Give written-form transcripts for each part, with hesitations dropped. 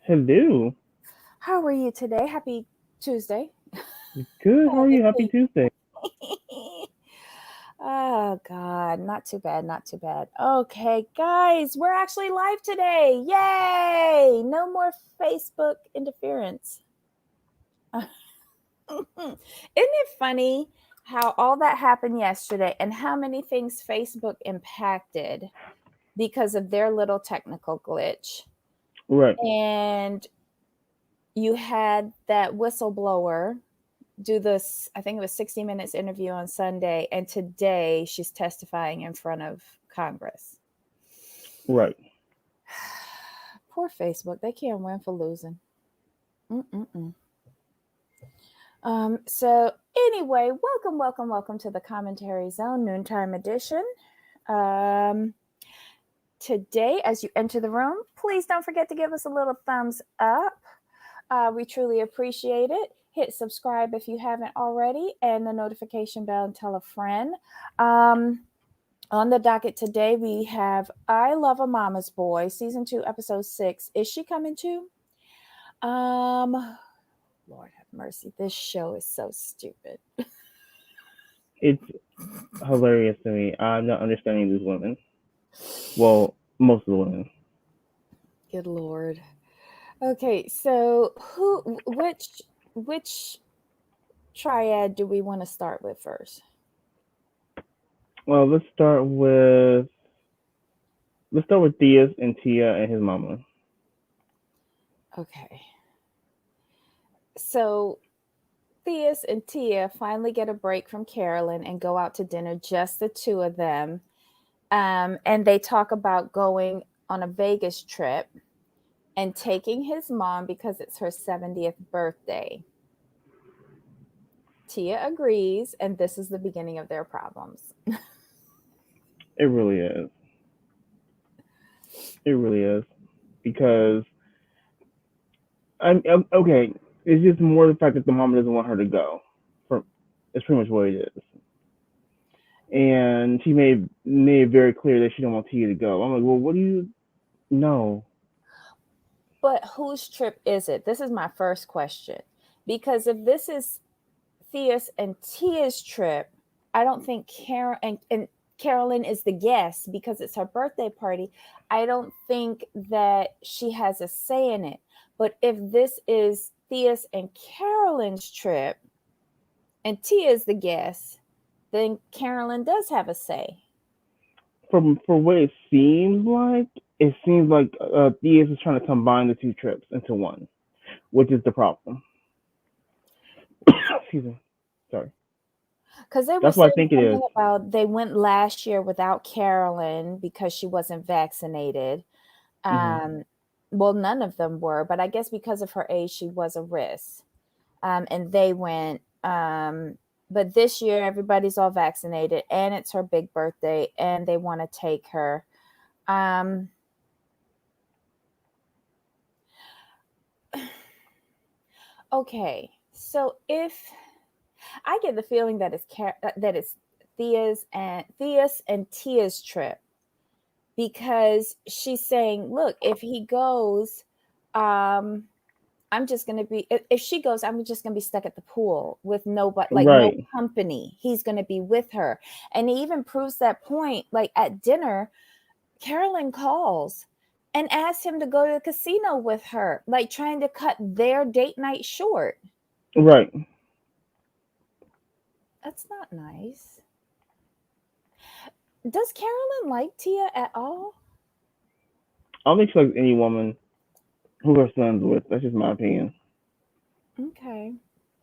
Hello. How are you today? Happy Tuesday. Good. How are Happy you? Happy Tuesday. Tuesday. Oh God, not too bad, not too bad. Okay, guys, we're actually live today. Yay! No more Facebook interference. Isn't it funny how all that happened yesterday and how many things Facebook impacted because of their little technical glitch? Right. And you had that whistleblower do this, I think it was 60 Minutes interview on Sunday, and today she's testifying in front of Congress. Right. Poor Facebook, they can't win for losing. Mm-mm-mm. So anyway, welcome to the Commentary Zone Noontime Edition. Um, Today, as you enter the room, please don't forget to give us a little thumbs up. We truly appreciate it. Hit subscribe if you haven't already, and the notification bell, and tell a friend. Um, on the docket today, we have I Love a Mama's Boy, season 2, episode 6. Is she coming too? Um, Lord have mercy. This show is so stupid. It's hilarious to me. I'm not understanding these women. Well, most of the women. Good Lord. Okay, so which triad do we want to start with first? Well, let's start with Diaz and Tia and his mama. Okay. So Theus and Tia finally get a break from Carolyn and go out to dinner, just the two of them. And they talk about going on a Vegas trip and taking his mom because it's her 70th birthday. Tia agrees, and this is the beginning of their problems. It really is. It really is because I'm okay. It's just more the fact that the mama doesn't want her to go. For it's pretty much what it is. And she made it very clear that she don't want Tia to go. I'm like, well, what do you know? But whose trip is it? This is my first question. Because if this is Theus and Tia's trip, I don't think and Carolyn is the guest because it's her birthday party. I don't think that she has a say in it. But if this is Theus and Carolyn's trip and Tia is the guest, then Carolyn does have a say. For what it seems like Diaz is trying to combine the two trips into one, which is the problem. Excuse me. Sorry. Because they were That's what I saying think it is. something about they went last year without Carolyn because she wasn't vaccinated. Hmm. Um, well, none of them were, but I guess because of her age, she was a risk. And they went. But this year, everybody's all vaccinated, and it's her big birthday, and they want to take her. Um, okay, so if I get the feeling that it's Thea's and Tia's trip, because she's saying, look, if he goes, um, I'm just going to be, if she goes, I'm just going to be stuck at the pool with nobody, like no Right. company. He's going to be with her. And he even proves that point, like at dinner, Carolyn calls and asks him to go to the casino with her, like trying to cut their date night short. Right. That's not nice. Does Carolyn like Tia at all? I don't think she likes any woman who her son's with. That's just my opinion. Okay.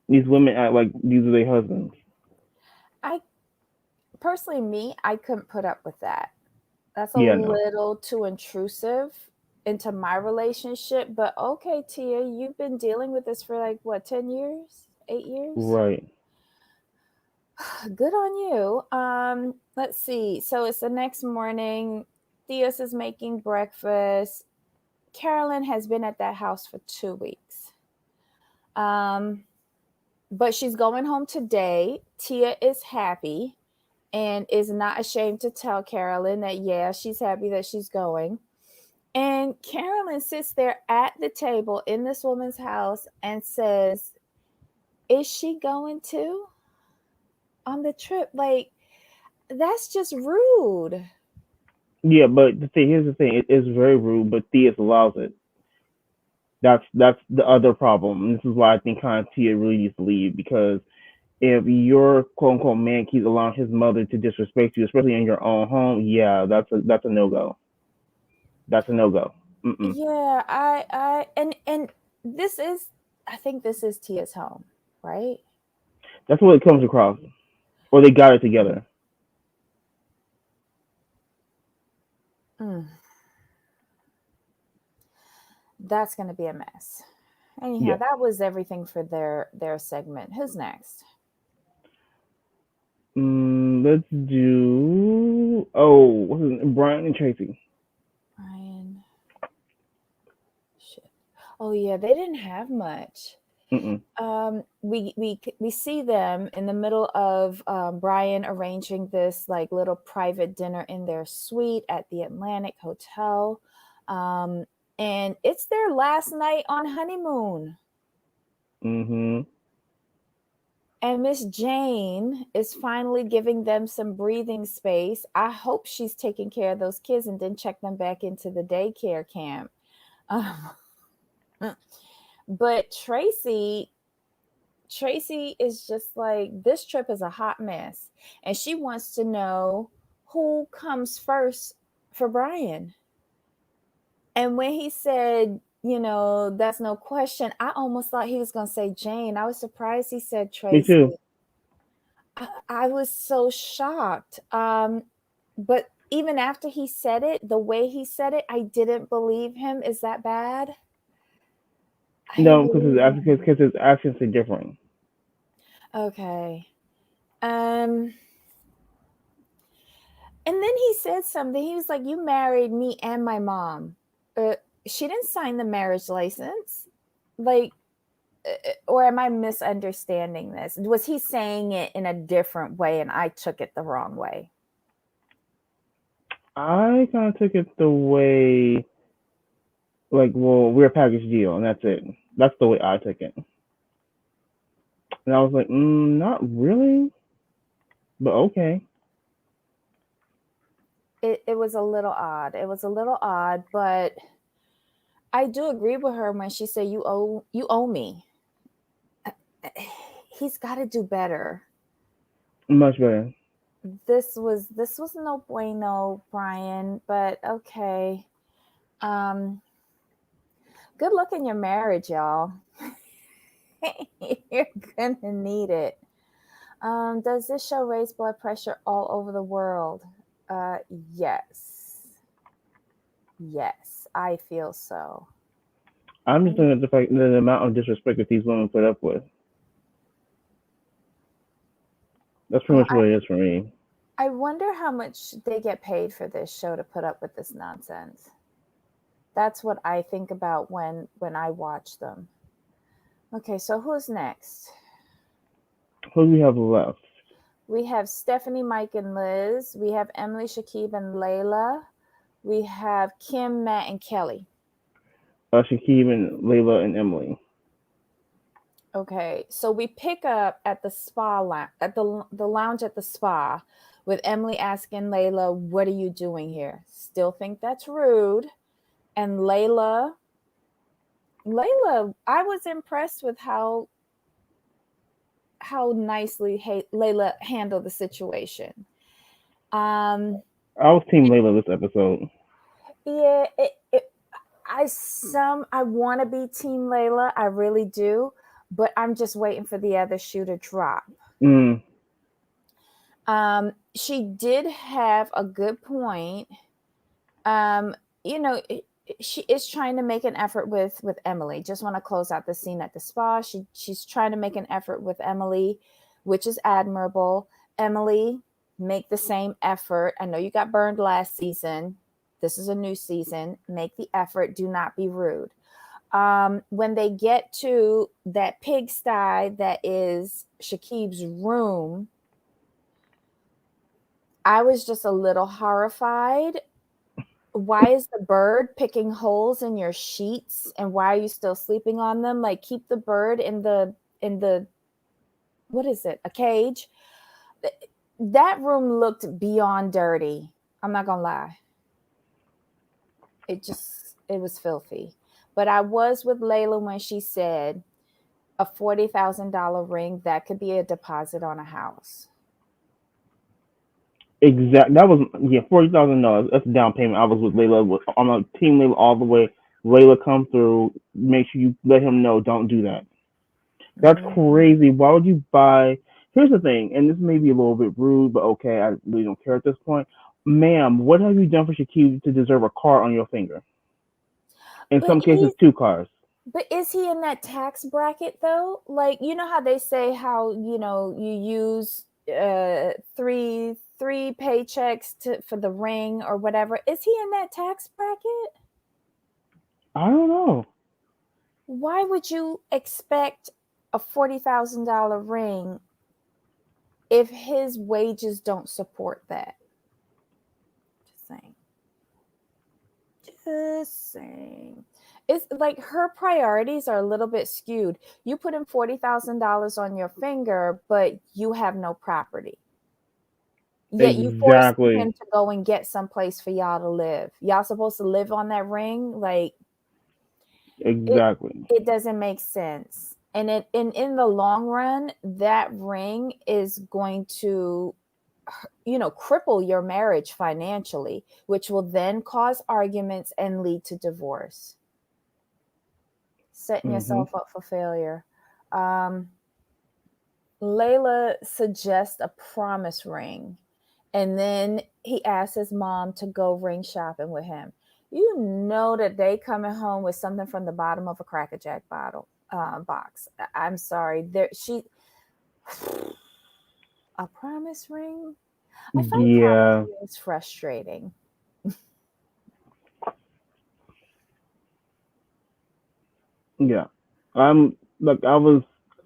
These women act like these are their husbands. I personally, me, I couldn't put up with that. That's a Yeah, no. little too intrusive into my relationship. But okay, Tia, you've been dealing with this for like what, 10 years? 8 years? Right. Good on you. Let's see. So it's the next morning. Theus is making breakfast. Carolyn has been at that house for 2 weeks. Um, but she's going home today. Tia is happy and is not ashamed to tell Carolyn that, yeah, she's happy that she's going. And Carolyn sits there at the table in this woman's house and says, is she going to on the trip? Like, that's just rude. Yeah, but here's the thing. It is very rude, but Theus allows it. That's the other problem. And this is why I think kind of Tia really needs to leave because if your quote unquote man keeps allowing his mother to disrespect you, especially in your own home, yeah, that's a no go. That's a no go. Mm-mm. Yeah, and this is, I think this is Tia's home, right? That's what it comes across. Or they got it together. Mm, that's going to be a mess. Anyhow, Yeah. that was everything for their segment. Who's next? Let's do. Oh, what's his name? Brian and Tracy. Brian. Shit. Oh yeah, they didn't have much. Mm-mm. We see them in the middle of Brian arranging this like little private dinner in their suite at the Atlantic Hotel, um, and it's their last night on honeymoon. Mm-hmm. And Miss Jane is finally giving them some breathing space. I hope she's taking care of those kids and then check them back into the daycare camp. Um, but Tracy is just like, this trip is a hot mess. And she wants to know who comes first for Brian. And when he said, that's no question, I almost thought he was going to say Jane. I was surprised he said Me Tracy. too. I was so shocked. But even after he said it, the way he said it, I didn't believe him. Is that bad? I didn't No, because believe him. his actions are different. Okay. Um, and then he said something. He was like, "You married me and my mom." Uh, she didn't sign the marriage license. Like, or am I misunderstanding this? Was he saying it in a different way and I took it the wrong way? I kind of took it the way, like, well, we're a package deal, and that's it. That's the way I took it. And I was like, not really, but okay. It was a little odd. It was a little odd, but I do agree with her when she said you owe me. He's got to do better. Much better. This was no bueno, Brian, but okay. Um Good luck in your marriage, y'all. You're gonna need it. Does this show raise blood pressure all over the world? Uh yes. Yes, I feel so. I'm just looking at the fact that the amount of disrespect that these women put up with. That's pretty Oh, much what it is for me. I wonder how much they get paid for this show to put up with this nonsense. That's what I think about when I watch them. Okay, so who's next? Who do we have left? We have Stephanie, Mike, and Liz. We have Emily, Shakib, and Layla. We have Kim, Matt, and Kelly. Shakib and Layla and Emily. Okay, so we pick up at the at the lounge at the spa, with Emily asking Layla, "What are you doing here?" Still think that's rude. And Layla, I was impressed with how nicely Layla handled the situation. Um, I was Team Layla this episode. yeah, I want to be Team Layla, I really do, but I'm just waiting for the other shoe to drop. Mm. She did have a good point. Um, you know, she is trying to make an effort with Emily. Just want to close out the scene at the spa. She's trying to make an effort with Emily, which is admirable. Emily, make the same effort. I know you got burned last season. This is a new season. Make the effort. Do not be rude. When they get to that pigsty that is Shakib's room, I was just a little horrified. why is the bird picking holes in your sheets and why are you still sleeping on them? Like keep the bird in the what is it? A cage. That room looked beyond dirty. I'm not gonna lie. It was filthy. But I was with Layla when she said a $40,000 ring that could be a deposit on a house. Exact. That was yeah, $40,000. That's a down payment. I was with Layla. I'm on team Layla all the way. Layla come through. Make sure you let him know. Don't do that. That's Mm-hmm. crazy. Why would you buy? Here's the thing, and this may be a little bit rude, but okay, I really don't care at this point. Ma'am, what have you done for Shakib to deserve a car on your finger? In But some cases, two cars. but is he in that tax bracket though? Like you know how they say how you use three paychecks to for the ring or whatever. Is he in that tax bracket? I don't know. Why would you expect a $40,000 ring if his wages don't support that? Just saying. Just saying. It's like her priorities are a little bit skewed. You put in $40,000 on your finger, but you have no property. Yet you forcing Exactly. him to go and get someplace for y'all to live. Y'all supposed to live on that ring? Like it Exactly. it doesn't make sense. And in the long run, that ring is going to cripple your marriage financially, which will then cause arguments and lead to divorce. Setting Mhm. yourself up for failure. Um, Layla suggests a promise ring, and then he asks his mom to go ring shopping with him. You know that they coming home with something from the bottom of a Cracker Jack bottle box. I'm sorry, there she a promise ring. I find promise Yeah. rings frustrating. Yeah. Look, I was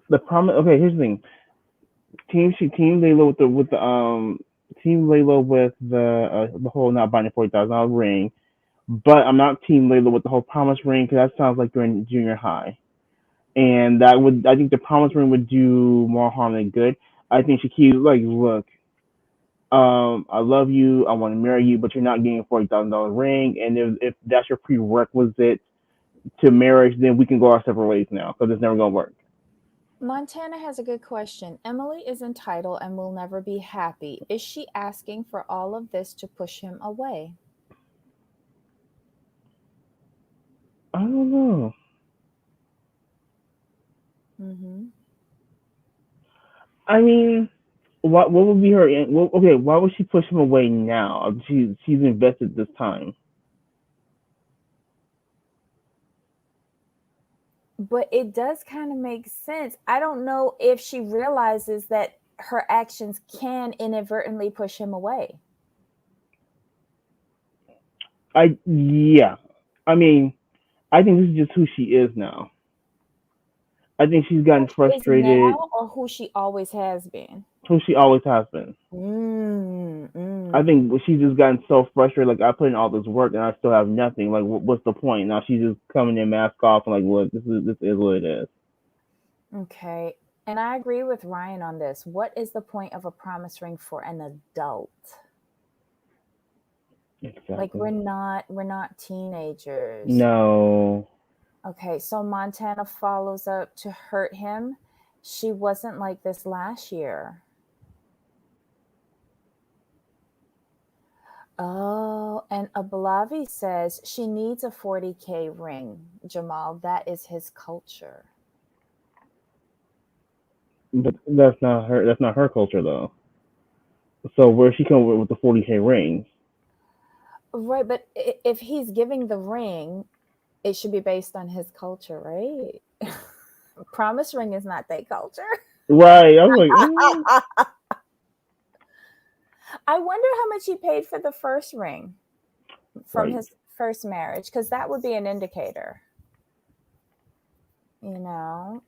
the problem. Okay, here's the thing. Team Layla with the Team Layla with the whole not buying a $40,000 ring, but I'm not Team Layla with the whole promise ring because that sounds like you're in junior high, and that would I think the promise ring would do more harm than good. I think Shakib like look, I love you, I want to marry you, but you're not getting a $40,000 ring, and if that's your prerequisite to marriage, then we can go our separate ways now because it's never gonna work. Montana has a good question. Emily is entitled and will never be happy. Is she asking for all of this to push him away? I don't know. Mm-hmm. I mean, what would be her? Well, okay, why would she push him away now? She's invested this time. But it does kind of make sense. I don't know if she realizes that her actions can inadvertently push him away. I yeah. I mean, I think this is just who she is now. I think she's Who gotten she is frustrated. now or who she always has been? Who she always has been. Mm, I mm. think she's just gotten so frustrated. Like I put in all this work and I still have nothing. Like what's the point? Now she's just coming in mask off and like, look, this is what it is. Okay. And I agree with Ryan on this. What is the point of a promise ring for an adult? Like Exactly. we're not teenagers. No. Okay, so Montana follows up to hurt him. She wasn't like this last year. Oh, and Ablavi says she needs a 40K ring. Jamal, that is his culture. But that's not her. That's not her culture though. So where she come with the 40K rings? Right, but if he's giving the ring, it should be based on his culture, right? Promise ring is not their culture. Right. I was like, mm. I wonder how much he paid for the first ring from Right. his first marriage, because that would be an indicator, you know.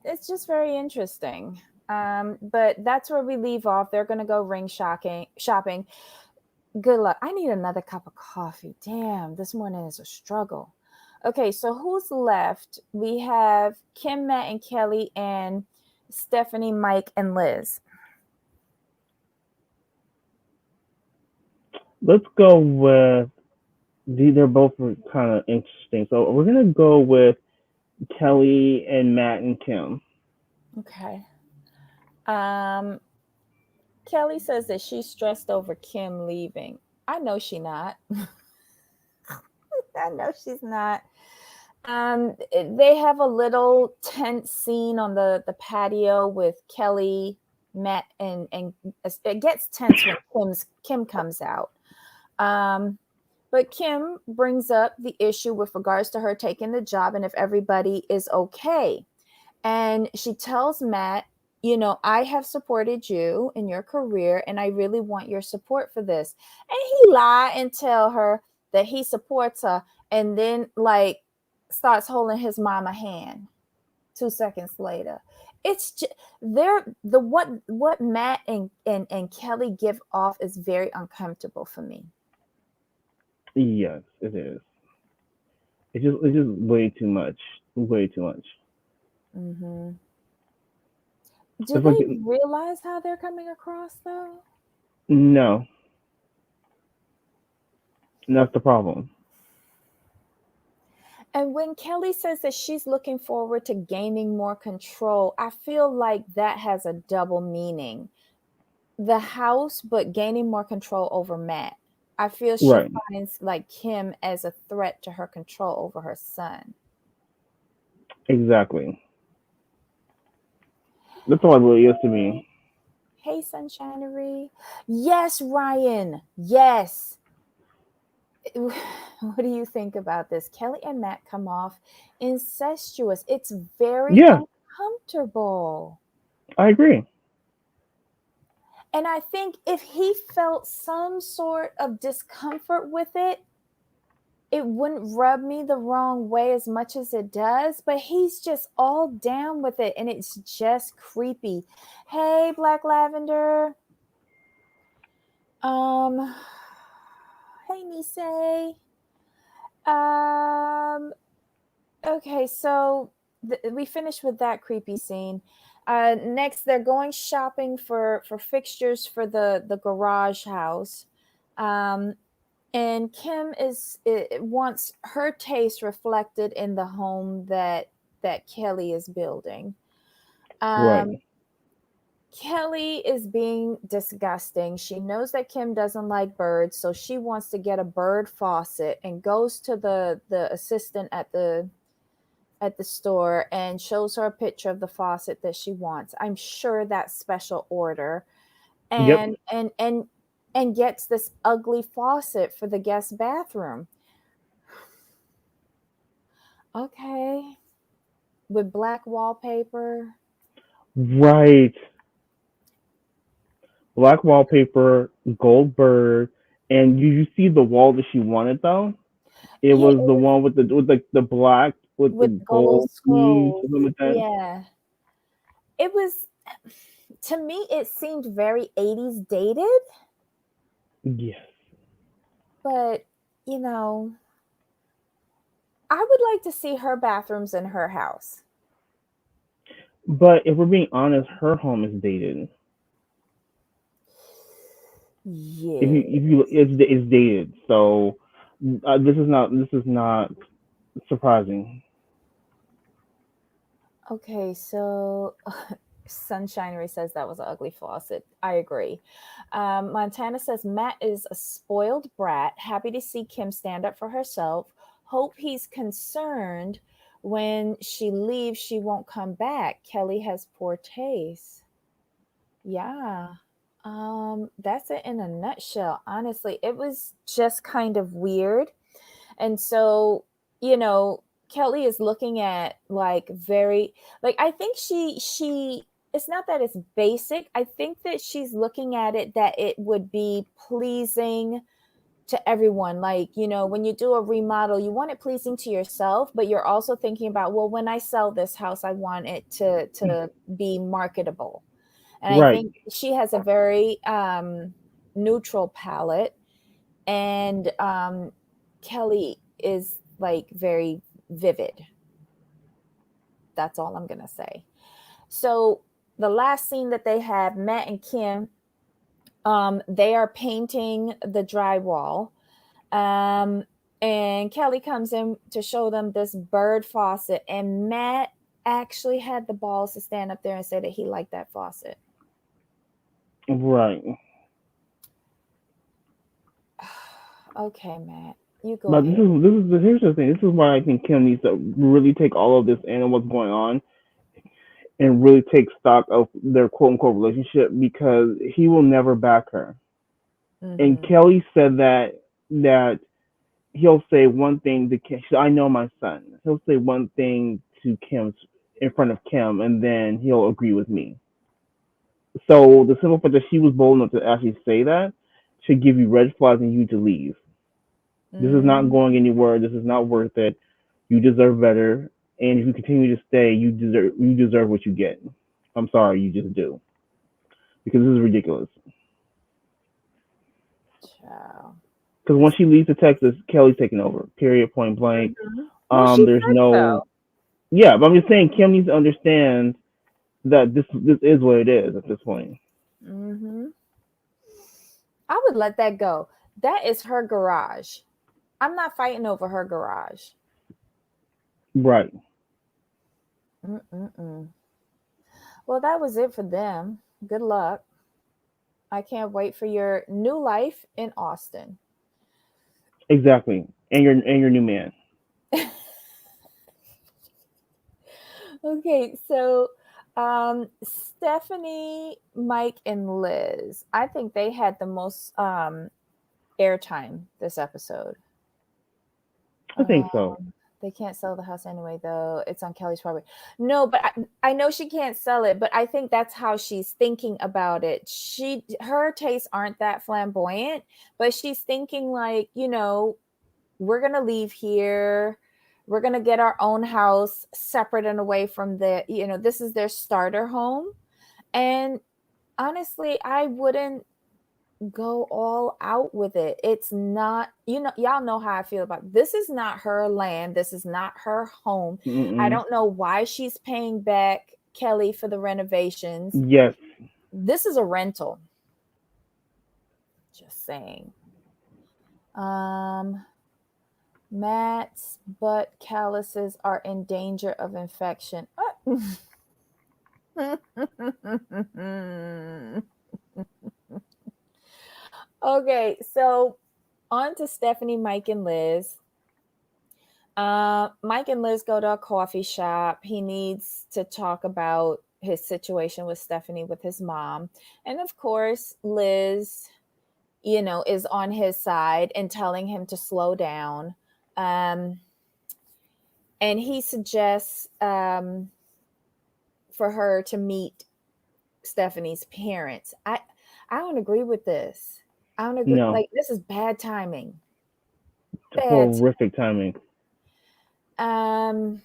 It's just very interesting. But that's where we leave off. They're gonna go ring shopping. Good luck. I need another cup of coffee. Damn, this morning is a struggle. Okay, so who's left? We have Kim, Matt, and Kelly, and Stephanie, Mike, and Liz. Let's go with they're both kind of interesting. So we're gonna go with Kelly and Matt and Kim. Okay. Um, Kelly says that she's stressed over Kim leaving. I know she not. I know she's not. They have a little tense scene on the patio with Kelly, Matt, and it gets tense when Kim comes out. Um, but Kim brings up the issue with regards to her taking the job and if everybody is okay. And she tells Matt, I have supported you in your career and I really want your support for this. And he lie and tell her that he supports her and then like starts holding his mama hand 2 seconds later. It's just, they're the what Matt and Kelly give off is very uncomfortable for me. Yes, it is. It's just way too much. Way too much. Hmm. Do It's like they realize how they're coming across though? no, that's the problem. And when Kelly says that she's looking forward to gaining more control, I feel like that has a double meaning. The house, but gaining more control over Matt. I feel she Right. finds like Kim as a threat to her control over her son. Exactly. That's all it really is to Hey, me. hey, Sunshinery. Yes, Ryan. Yes. What do you think about this? Kelly and Matt come off incestuous. It's very Yeah, uncomfortable. I agree. And I think if he felt some sort of discomfort with it wouldn't rub me the wrong way as much as it does, but he's just all down with it and it's just creepy. Hey, Black Lavender. Um, hey, Nisei. Um, okay, so we finished with that creepy scene. Next, they're going shopping for fixtures for the garage house. Um, and Kim wants her taste reflected in the home that Kelly is building. Um, Right. Kelly is being disgusting. She knows that Kim doesn't like birds, so she wants to get a bird faucet and goes to the assistant at the store and shows her a picture of the faucet that she wants. I'm sure that's special order. Yep. And gets this ugly faucet for the guest bathroom. Okay. With black wallpaper. Right. Black wallpaper, gold bird, and you see the wall that she wanted though. It Yeah, was the one with the black with the with gold gold keys scrolls. or something like that. Yeah. It was, to me it seemed very 80s dated, Yes. but you know, I would like to see her bathrooms in her house. But if we're being honest, her home is dated. If you Yes. it's dated. So this is not surprising. Okay, so Sunshinery says that was an ugly faucet. I agree. Montana says Matt is a spoiled brat, happy to see Kim stand up for herself. Hope he's concerned when she leaves, she won't come back. Kelly has poor taste. Yeah. That's it in a nutshell. Honestly, it was just kind of weird. And so, you know, Kelly is looking at like very like I think she it's not that it's basic. I think that she's looking at it that it would be pleasing to everyone. Like, when you do a remodel, you want it pleasing to yourself, but you're also thinking about, well, when I sell this house, I want it to be marketable. And I Right. think she has a very neutral palette. and Kelly is like very vivid. That's all I'm gonna say. So the last scene that they have, Matt and Kim, they are painting the drywall. Um, and Kelly comes in to show them this bird faucet, and Matt actually had the balls to stand up there and say that he liked that faucet. Right. Okay, Matt, you go But ahead. here's the thing. This is why I think Kim needs to really take all of this in and what's going on and really take stock of their quote unquote relationship because he will never back her. And Mm-hmm. Kelly said that he'll say one thing to Kim. I know my son. He'll say one thing to Kim in front of Kim, and then he'll agree with me. So the simple fact that she was bold enough to actually say that should give you red flags and you to leave. This is not going Mm-hmm. anywhere. This is not worth it. You deserve better. And if you continue to stay, you deserve what you get. I'm sorry, you just do because this is ridiculous. Ciao. Because once she leaves to Texas, Kelly's taking over. Period. Point blank. Mm-hmm. Well, she There's said no. so. Yeah, but I'm just saying Kim needs to understand that this is what it is at this point. Mm-hmm. I would let that go. That is her garage. I'm not fighting over her garage. Right. Mm-mm-mm. Well, that was it for them. Good luck. I can't wait for your new life in Austin. Exactly. And your new man. Okay, so Stephanie, Mike, and Liz. I think they had the most airtime this episode. I think so. They can't sell the house anyway, though. It's on Kelly's property. No, but I know she can't sell it, but I think that's how she's thinking about it. Her tastes aren't that flamboyant, but she's thinking like, we're gonna leave here. We're gonna get our own house separate and away from this is their starter home. And honestly, I wouldn't go all out with it. It's not, y'all know how I feel about it. This is not her land. This is not her home. I Mm-mm. don't know why she's paying back Kelly for the renovations. Yes. This is a rental. Just saying. Um, Matt's butt calluses are in danger of infection. Okay, so on to Stephanie, Mike, and Liz. Mike and Liz go to a coffee shop. He needs to talk about his situation with Stephanie with his mom. And of course, Liz, is on his side and telling him to slow down. Um, and he suggests for her to meet Stephanie's parents. I don't agree with this. I don't agree. No. Like, this is bad timing. Bad. Horrific timing. Um,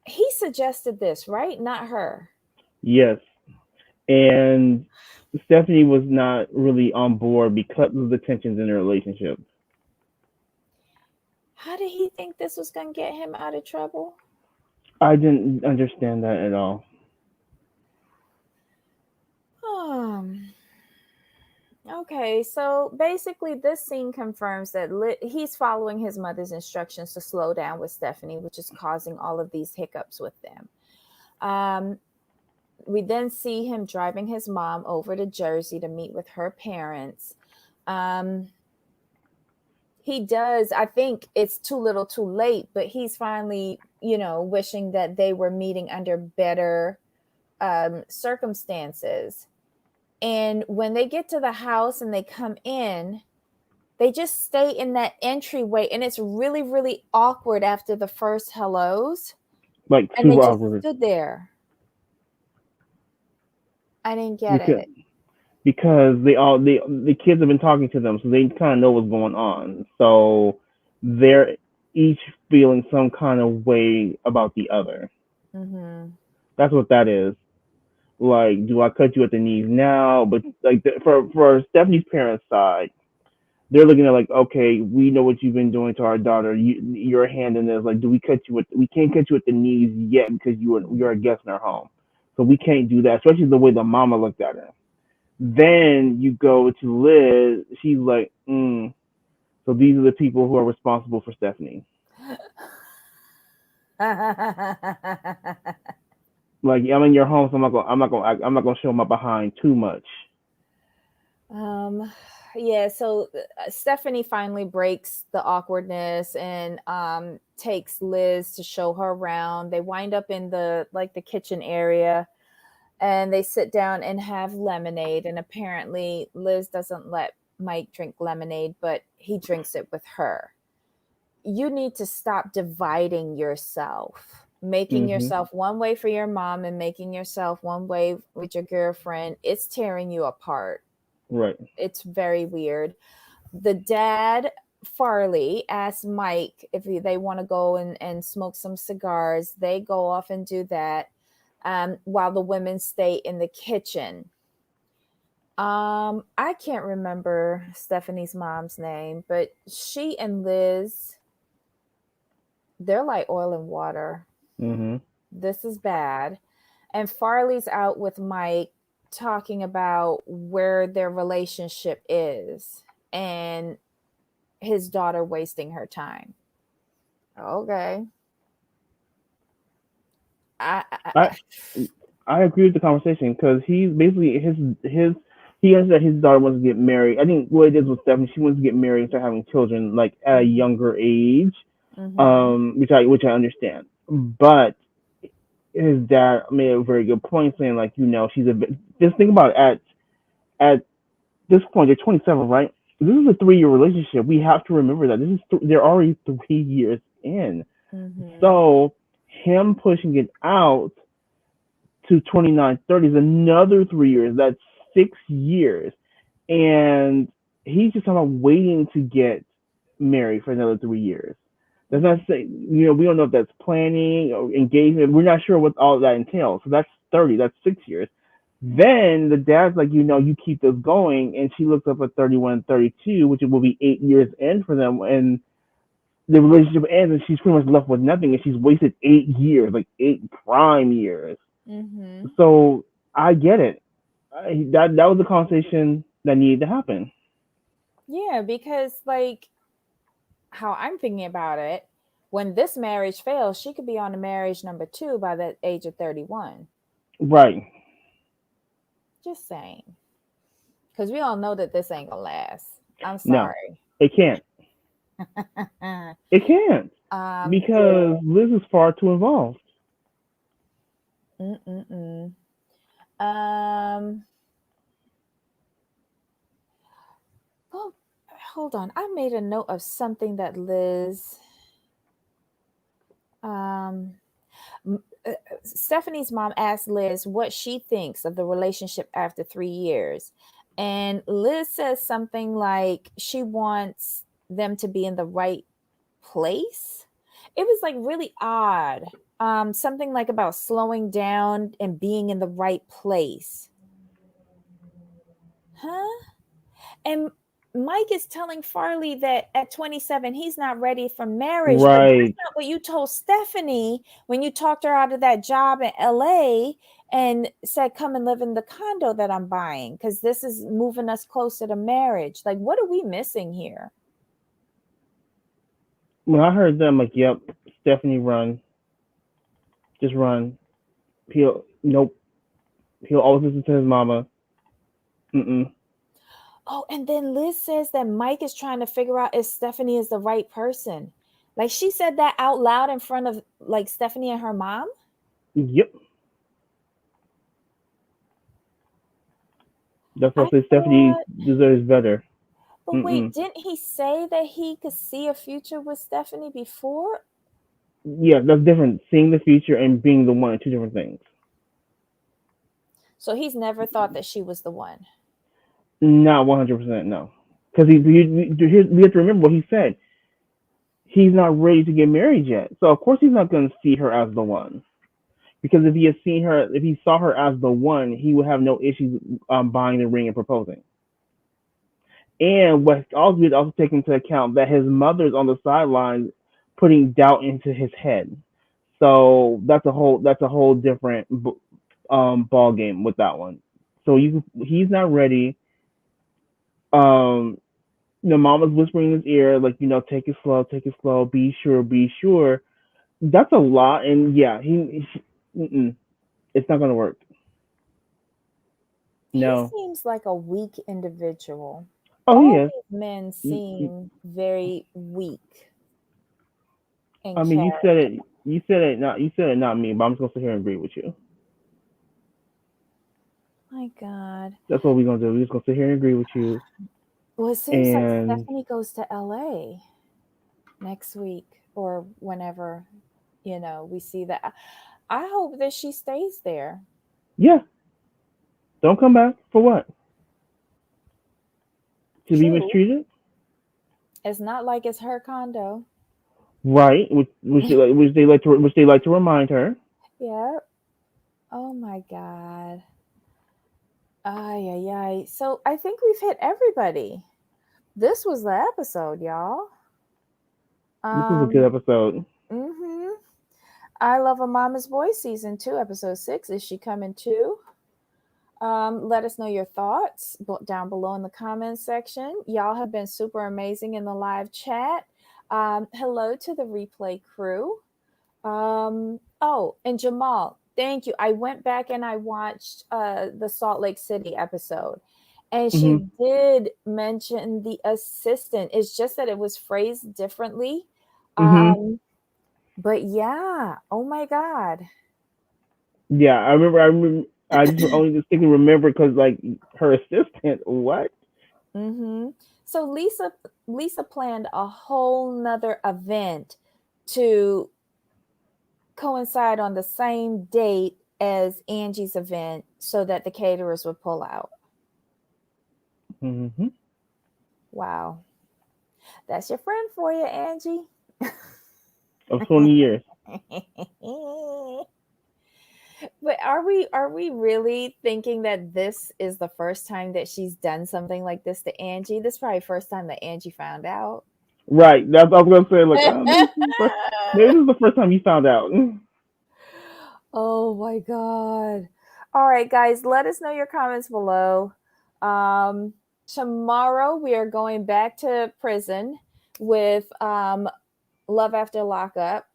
he suggested this, right? Not her. Yes. And Stephanie was not really on board because of the tensions in their relationship. How did he think this was going to get him out of trouble? I didn't understand that at all. Um, okay, so basically, this scene confirms that he's following his mother's instructions to slow down with Stephanie, which is causing all of these hiccups with them. Um, we then see him driving his mom over to Jersey to meet with her parents. Um, he does, I think it's too little too late, but he's finally, wishing that they were meeting under better circumstances. And when they get to the house and they come in, they just stay in that entryway. And it's really, really awkward after the first hellos. Like And they super just awkward. stood there. I didn't get Because it. the kids have been talking to them, so they kind of know what's going on. So they're each feeling some kind of way about the other. Mm-hmm. That's what that is. Like, do I cut you at the knees now? But like for Stephanie's parents' side, they're looking at like, okay, we know what you've been doing to our daughter. Your hand in this. Like, do we cut you? We can't cut you at the knees yet because you're a guest in our home, so we can't do that. Especially the way the mama looked at her. Then you go to Liz. She's like, so these are the people who are responsible for Stephanie. Like, I'm in your home, so I'm not gonna show my behind too much. um, yeah, so Stephanie finally breaks the awkwardness and takes Liz to show her around. They wind up in the kitchen area and they sit down and have lemonade. And apparently, Liz doesn't let Mike drink lemonade, but he drinks it with her. You need to stop dividing yourself, making Hmm. yourself one way for your mom and making yourself one way with your girlfriend. It's tearing you apart. Right. It's very weird. The dad, Farley, asks Mike if they want to go and smoke some cigars. They go off and do that, while the women stay in the kitchen. I can't remember Stephanie's mom's name, but she and Liz, they're like oil and water. Hmm. This is bad. And Farley's out with Mike talking about where their relationship is and his daughter wasting her time. Okay. I, I, I I I agree with the conversation because he's basically his he has that his daughter wants to get married. I think what it is with Stephanie, she wants to get married and start having children like at a mhm, younger age, mhm, which I understand. But his dad made a very good point saying like, she's a just think about it, at this point they're 27, right? This is a 3-year relationship. We have to remember that they're already 3 years in. mhm, So him pushing it out to 29, 30 is another 3 years. That's 6 years. And he's just talking about waiting to get married for another 3 years. That's not mhm, saying, we don't know if that's planning or engagement. We're not sure what all of that entails. So that's 30, that's 6 years. Then the dad's like, you keep this going. And she looks up at 31 and 32, which will be 8 years in for them. And the relationship ends and she's pretty much left with nothing. And she's wasted 8 years, like 8 prime years. mhm. So I get it. That was a conversation that needed to happen. Yeah, because like how I'm thinking about it, when this marriage fails, she could be on to marriage number two by the age of 31. Right. Just saying. Because we all know that this ain't gonna last. I'm No, sorry. it can't. It can't Yeah. because Liz is far too involved. Mm-mm-mm. Um, well, hold on. I made a note of something that Liz, um, Stephanie's mom asked Liz what she thinks of the relationship after 3 years. And Liz says something like she wants them to be in the right place. It was like really odd. Something like about slowing down and being in the right place. Huh? And Mike is telling Farley that at 27 he's not ready for marriage, but that's Right. not what you told Stephanie when you talked her out of that job in LA and said come and live in the condo that I'm buying cuz this is moving us closer to marriage. Like what are we missing here? When I heard them, like, yep, Stephanie, run, just run. He'll Nope. He'll always listen to his mama. Mm-mm. Oh, and then Liz says that Mike is trying to figure out if Stephanie is the right person. Like she said that out loud in front of like Stephanie and her mom. Yep. That's why I I say Stephanie thought, deserves better. but wait, Mm-mm. didn't he say that he could see a future with Stephanie before? Yeah, that's different. Seeing the future and being the one are two different things. So he's never thought that she was the one. Not 100%, no. Because we have to remember what he said. He's not ready to get married yet. So, of course, he's not going to see her as the one. Because if he had seen her, if he saw her as the one, he would have no issues buying the ring and proposing. And what also we also take into account that his mother's on the sidelines putting doubt into his head. So that's a whole different ball game with that one. So he's not ready. Um, mama's whispering in his ear like, take it slow, be sure, be sure. That's a lot, and yeah, it's not gonna work. He No. seems like a weak individual. Oh, he All is. these men You- you- seem very weak in I mean, you said character. it. You said it, not me. But I'm just gonna sit here and agree with you. My God. That's what we're gonna do. We're just gonna sit here and agree with you. Well, it seems like And Stephanie goes to LA next week or whenever, we see that. I hope that she stays there. yeah, don't come back for what? To be True. mistreated, It's not like it's her condo. right? Which they like to remind her. Yep. Oh my God. Ay, ay, ay. So I think we've hit everybody. This was the episode, y'all. This is a good Um, episode. mm-hmm. I Love a Mama's Boy season 2, episode 6. Is she coming too? Let us know your thoughts down below in the comments section. Y'all have been super amazing in the live chat. Hello to the replay crew. Oh, and Jamal, thank you. I went back and I watched the Salt Lake City episode, and she Hmm. did mention the assistant. It's just that it was phrased differently. Hmm. Um, but yeah, oh my God. Yeah, I remember. I remember. I just only distinctly remember because like her assistant. What? Mm-hmm. So Lisa planned a whole nother event to coincide on the same date as Angie's event so that the caterers would pull out. Hmm. Wow. That's your friend for you, Angie. Of 20 years. But are we really thinking that this is the first time that she's done something like this to Angie? This is probably the first time that Angie found out. Right. That's what I was gonna say. Like, maybe this is the first time you found out. Oh my God. All right, guys, let us know your comments below. Tomorrow we are going back to prison with Love After Lockup.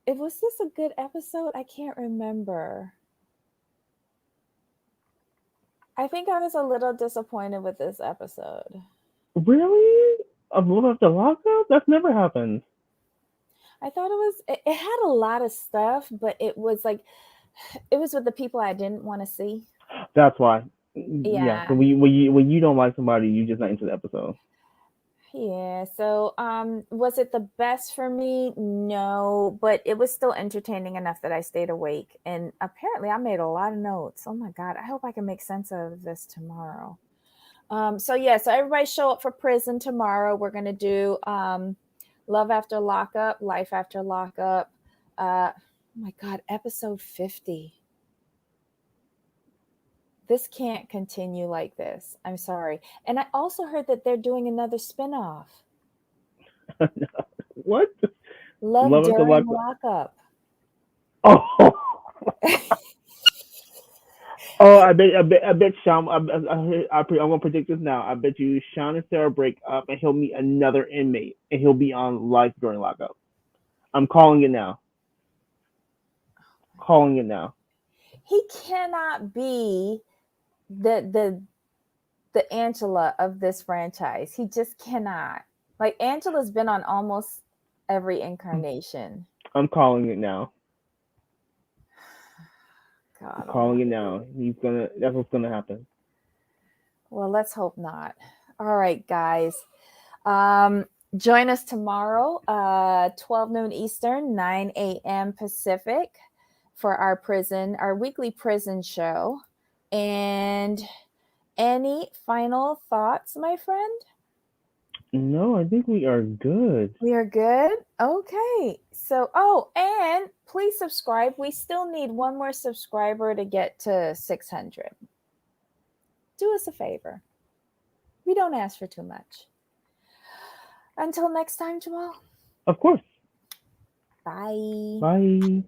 It was this a good episode? I can't remember. I think I was a little disappointed with this episode. Really? Of Love After Lockup? That's never happened. I thought it had a lot of stuff, but it was like it was with the people I didn't want to see. That's why. Yeah. So Yeah. when you don't like somebody, you just not into the episode. Yeah. So was it the best for me? No, but it was still entertaining enough that I stayed awake. And apparently I made a lot of notes. Oh my God. I hope I can make sense of this tomorrow. So everybody show up for prison tomorrow. We're gonna do Love After Lockup, Life After Lockup. Oh my God, episode 50. This can't continue like this. I'm sorry. And I also heard that they're doing another spinoff. What? Love Love After During Lockup? Lockup. Oh. Oh, I bet Sean. I'm gonna predict this now. I bet you Sean and Sarah break up, and he'll meet another inmate, and he'll be on life during lockup. I'm calling it now. Calling it now. He cannot be the the Angela of this franchise. He just cannot. Like Angela's been on almost every incarnation. I'm calling it now. I'm God calling it almighty. now. He's gonna. That's what's gonna happen. Well, let's hope not. All right, guys. Um, Join us tomorrow, 12 noon Eastern, 9 a.m. Pacific, for our weekly prison show. And any final thoughts, my friend? No, I think we are good. We are good? Okay. So, and please subscribe. We still need one more subscriber to get to 600. Do us a favor. We don't ask for too much. Until next time, Jamal. Of course. Bye. Bye.